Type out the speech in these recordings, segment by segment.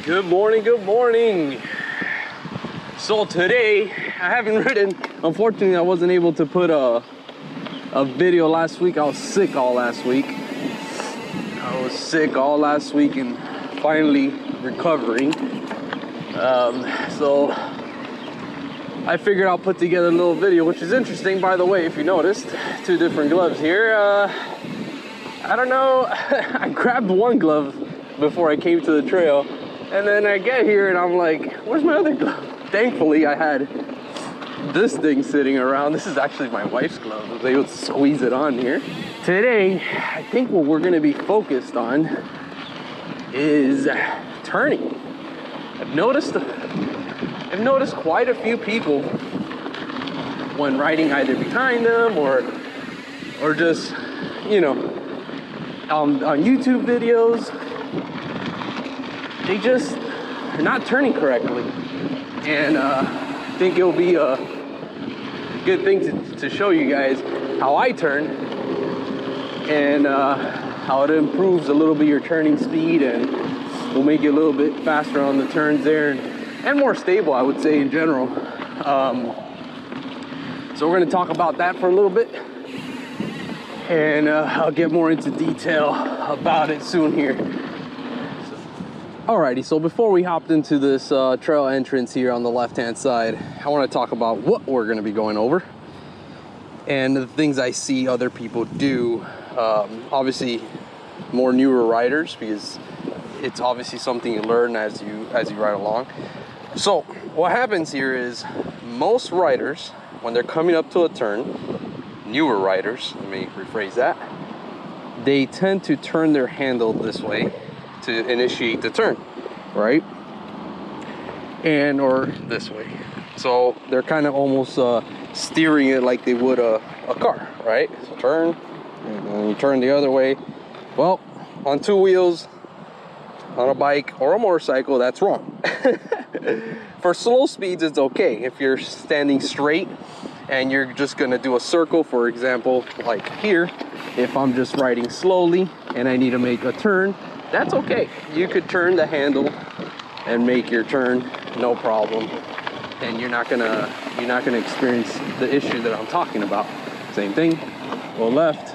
Good morning, good morning. So today, I haven't ridden. Unfortunately, I wasn't able to put a video last week. I was sick all last week. And finally recovering. So I figured I'll put together a little video, which is interesting, by the way, if you noticed. Two different gloves here. I don't know, I grabbed one glove before I came to the trail, and then I get here and I'm like, where's my other glove? Thankfully, I had this thing sitting around. This is actually my wife's glove. I was able to squeeze it on here. Today, I think what we're gonna be focused on is turning. I've noticed quite a few people when riding either behind them or just, you know, on YouTube videos, they're not turning correctly. And I think it'll be a good thing to show you guys how I turn and how it improves a little bit your turning speed and will make you a little bit faster on the turns there and more stable, I would say, in general. So we're going to talk about that for a little bit, and I'll get more into detail about it soon here. Alrighty, so before we hopped into this trail entrance here on the left hand side, I want to talk about what we're going to be going over and the things I see other people do. Obviously more newer riders, because it's obviously something you learn as you ride along. So what happens here is most riders, when they're coming up to a turn, newer riders, let me rephrase that, they tend to turn their handle this way to initiate the turn, right? Or this way. So they're kind of almost steering it like they would a car, right? So turn, and then you turn the other way. Well, on two wheels, on a bike or a motorcycle, that's wrong. For slow speeds, it's okay. If you're standing straight and you're just gonna do a circle, for example, like here, if I'm just riding slowly and I need to make a turn, that's okay. You could turn the handle and make your turn, no problem. And you're not gonna experience the issue that I'm talking about. Same thing, go left,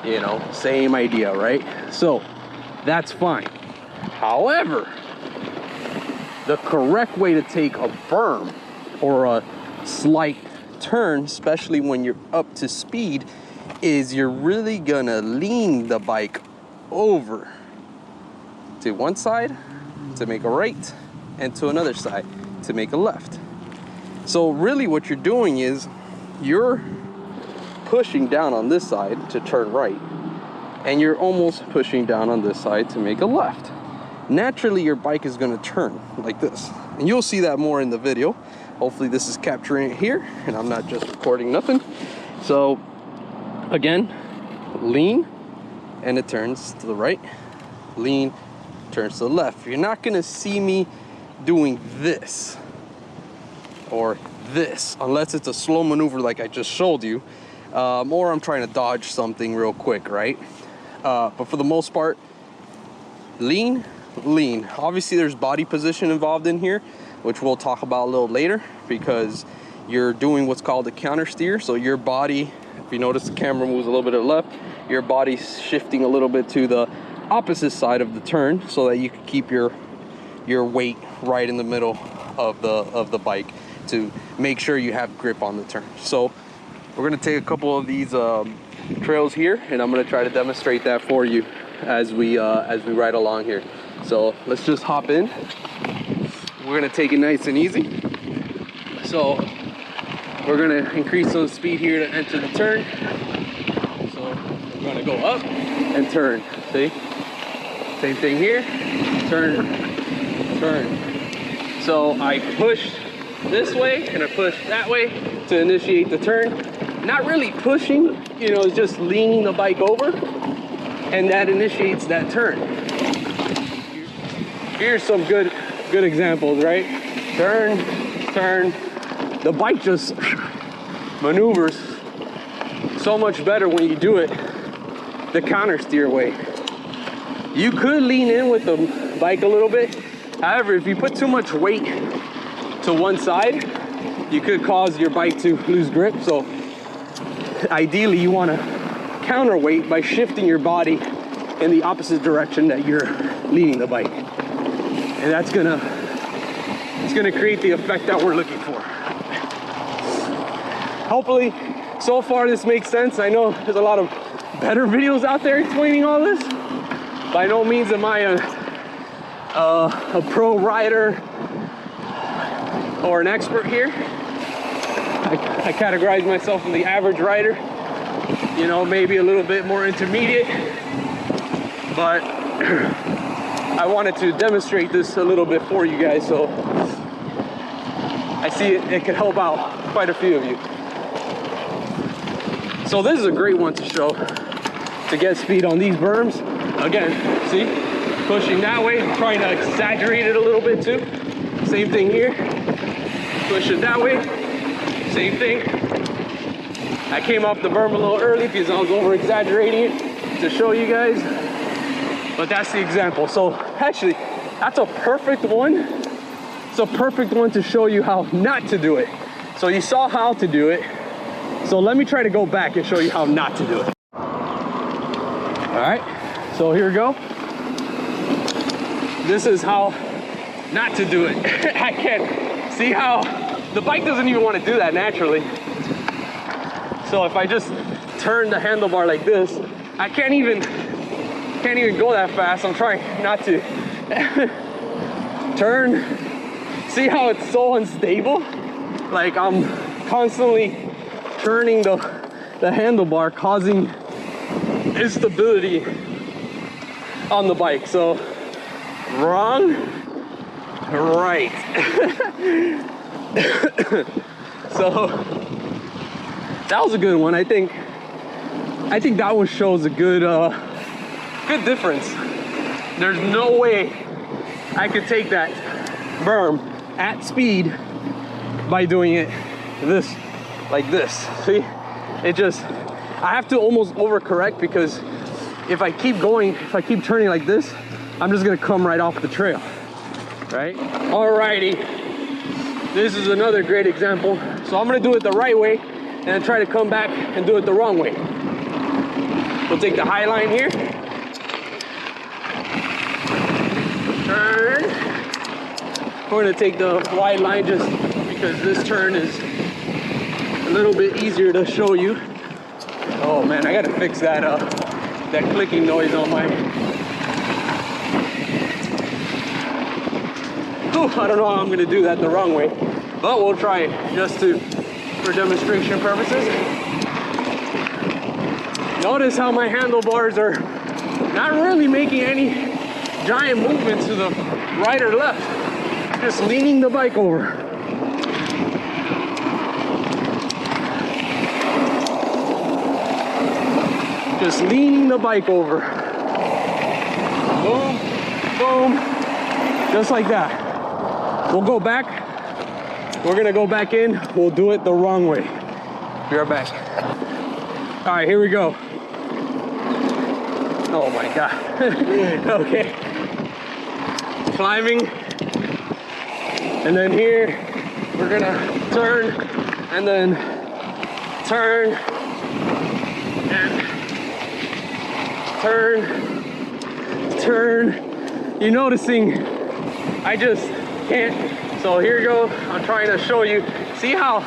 you know, same idea, right? So that's fine. However, the correct way to take a berm or a slight turn, especially when you're up to speed, is you're really gonna lean the bike over to one side to make a right and to another side to make a left. So really what you're doing is you're pushing down on this side to turn right, and you're almost pushing down on this side to make a left. Naturally, your bike is going to turn like this, and you'll see that more in the video. Hopefully this is capturing it here and I'm not just recording nothing. So again, lean and it turns to the right, lean, turns to the left. You're not going to see me doing this or this unless it's a slow maneuver like I just showed you, or I'm trying to dodge something real quick, right? But for the most part, lean. Obviously there's body position involved in here, which we'll talk about a little later, because you're doing what's called a counter steer. So your body, if you notice the camera moves a little bit to the left, your body's shifting a little bit to the opposite side of the turn so that you can keep your weight right in the middle of the bike to make sure you have grip on the turn. So we're going to take a couple of these trails here, and I'm going to try to demonstrate that for you as we ride along here. So let's just hop in. We're going to take it nice and easy. So we're going to increase the speed here to enter the turn. So we're going to go up and turn. See? Same thing here. Turn. So I push this way and I push that way to initiate the turn. Not really pushing, you know, it's just leaning the bike over, and that initiates that turn. Here's some good examples, right? Turn. The bike just maneuvers so much better when you do it the counter steer way. You could lean in with the bike a little bit, However, if you put too much weight to one side, you could cause your bike to lose grip. So ideally you want to counterweight by shifting your body in the opposite direction that you're leading the bike. And it's gonna create the effect that we're looking for. Hopefully, so far this makes sense. I know there's a lot of better videos out there explaining all this. By no means am I a pro rider or an expert here. I categorize myself in the average rider, you know, maybe a little bit more intermediate, but I wanted to demonstrate this a little bit for you guys, so I see it could help out quite a few of you. So this is a great one to show to get speed on these berms. Again, see, pushing that way, I'm trying to exaggerate it a little bit too. Same thing here, push it that way, same thing. I came off the berm a little early because I was over exaggerating it to show you guys, but that's the example. So actually, that's a perfect one. It's a perfect one to show you how not to do it. So you saw how to do it. So let me try to go back and show you how not to do it. All right, so here we go. This is how not to do it. I can't see how the bike doesn't even want to do that naturally. So if I just turn the handlebar like this, I can't even go that fast. I'm trying not to turn. See how it's so unstable? Like I'm constantly turning the handlebar, causing instability on the bike. So wrong, right. So that was a good one. I think that one shows a good difference. There's no way I could take that berm at speed by doing it like this. See, it just, I have to almost overcorrect, because if I keep turning like this, I'm just gonna come right off the trail, right? Alrighty, this is another great example. So I'm gonna do it the right way and then try to come back and do it the wrong way. We'll take the high line here, turn. We're gonna take the wide line just because this turn is a little bit easier to show you. Oh man, I gotta fix that that clicking noise on my. Ooh, I don't know how I'm gonna do that the wrong way, but we'll try it just for demonstration purposes. Notice how my handlebars are not really making any giant movements to the right or left, just leaning the bike over. Just leaning the bike over. Boom, boom, just like that. We'll go back. We're gonna go back in. We'll do it the wrong way. Be right back. All right, here we go. Oh my God. Okay. Climbing. And then here, we're gonna turn, and then turn, and turn. You're noticing I just can't. So here you go. I'm trying to show you. See how,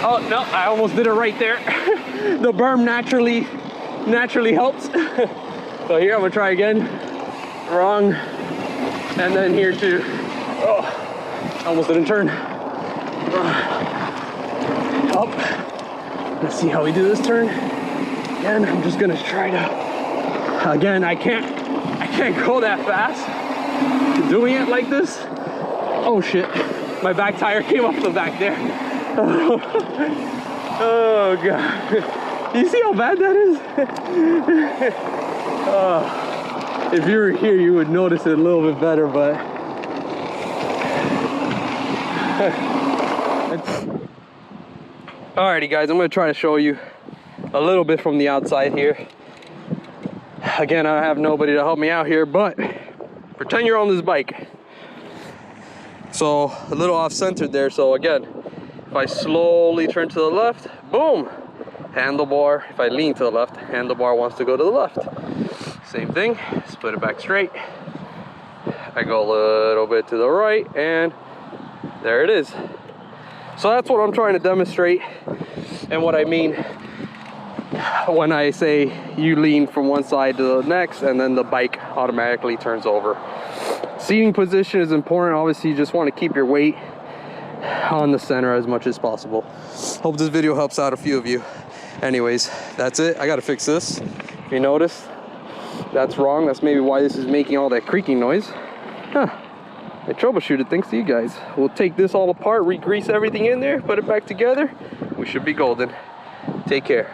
oh no, I almost did it right there. The berm naturally helps. So here I'm gonna try again. Wrong. And then here too. Oh, almost didn't turn. Up. Let's see how we do this turn. Again, I'm just gonna try to. Again, I can't go that fast. Doing it like this. Oh shit! My back tire came off the back there. Oh God! You see how bad that is? If you were here, you would notice it a little bit better, but. Alrighty guys, I'm gonna try to show you a little bit from the outside here. Again, I have nobody to help me out here, but pretend you're on this bike. So a little off-centered there. So again, if I slowly turn to the left, boom, handlebar. If I lean to the left, handlebar wants to go to the left. Same thing, split it back straight. I go a little bit to the right, and there it is. So that's what I'm trying to demonstrate, and what I mean when I say you lean from one side to the next and then the bike automatically turns over. Seating position is important. Obviously, you just want to keep your weight on the center as much as possible. Hope this video helps out a few of you. Anyways, that's it. I gotta fix this. If you notice, that's wrong. That's maybe why this is making all that creaking noise. Huh. I troubleshooted thanks to you guys. We'll take this all apart, re-grease everything in there, put it back together. We should be golden. Take care.